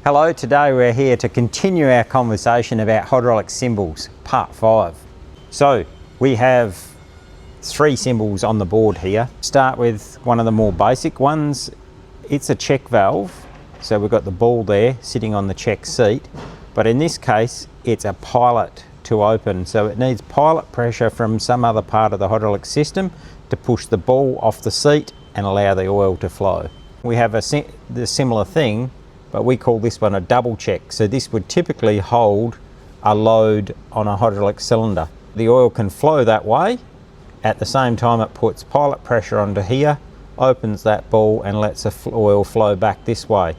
Hello, today we're here to continue our conversation about hydraulic cymbals, part 5. So we have 3 cymbals on the board here. Start with one of the more basic ones. It's a check valve. So we've got the ball there sitting on the check seat, but in this case it's a pilot to open. So it needs pilot pressure from some other part of the hydraulic system to push the ball off the seat and allow the oil to flow. We have the similar thing, but we call this one a double check. So this would typically hold a load on a hydraulic cylinder. The oil can flow that way. At the same time it puts pilot pressure onto here, opens that ball and lets the oil flow back this way.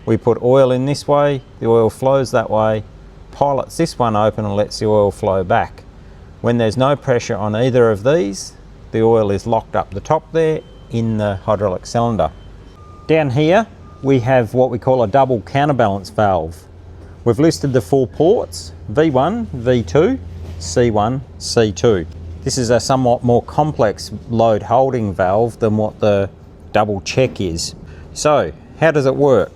We put oil in this way, the oil flows that way, pilots this one open and lets the oil flow back. When there's no pressure on either of these, the oil is locked up the top there in the hydraulic cylinder. Down here we have what we call a double counterbalance valve. We've listed the 4 ports, V1, V2, C1, C2. This is a somewhat more complex load holding valve than what the double check is. So how does it work?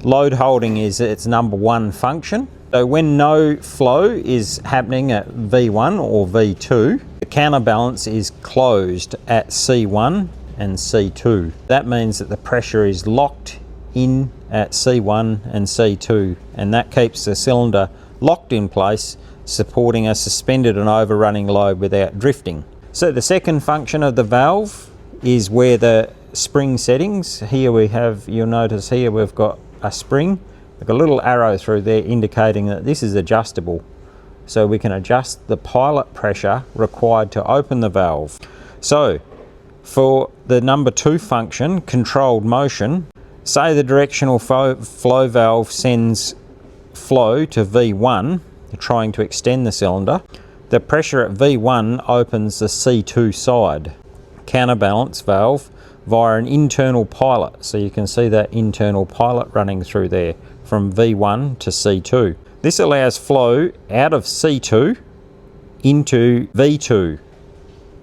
Load holding is its number 1 function. So when no flow is happening at V1 or V2, the counterbalance is closed at C1 and C2. That means that the pressure is locked in at C1 and C2, and that keeps the cylinder locked in place, supporting a suspended and overrunning load without drifting. So the second function of the valve is where the spring settings. Here we have, you'll notice here we've got a spring. We've got a little arrow through there indicating that this is adjustable. So we can adjust the pilot pressure required to open the valve. So for the number 2 function, controlled motion, say the directional flow valve sends flow to V1, trying to extend the cylinder. The pressure at V1 opens the C2 side counterbalance valve via an internal pilot. So you can see that internal pilot running through there from V1 to C2. This allows flow out of C2 into V2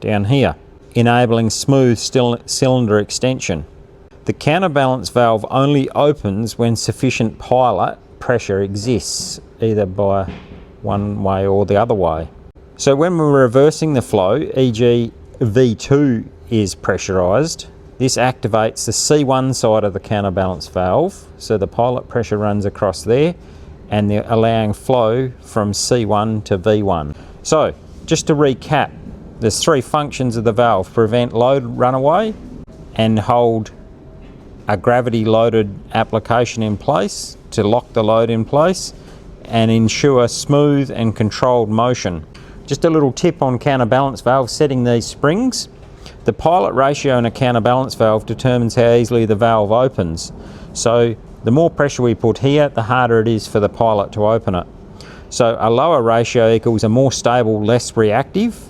down here, enabling smooth cylinder extension. The counterbalance valve only opens when sufficient pilot pressure exists, either by one way or the other way. So when we're reversing the flow, e.g. V2 is pressurized, this activates the C1 side of the counterbalance valve, so the pilot pressure runs across there and they're allowing flow from C1 to V1. So just to recap, there's 3 functions of the valve: prevent load runaway and hold a gravity loaded application in place to lock the load in place and ensure smooth and controlled motion. Just a little tip on counterbalance valve setting these springs. The pilot ratio in a counterbalance valve determines how easily the valve opens. So the more pressure we put here, the harder it is for the pilot to open it. So a lower ratio equals a more stable, less reactive,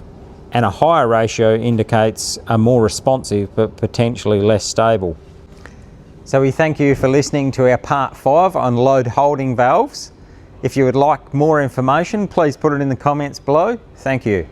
and a higher ratio indicates a more responsive but potentially less stable. So we thank you for listening to our part 5 on load holding valves. If you would like more information, please put it in the comments below. Thank you.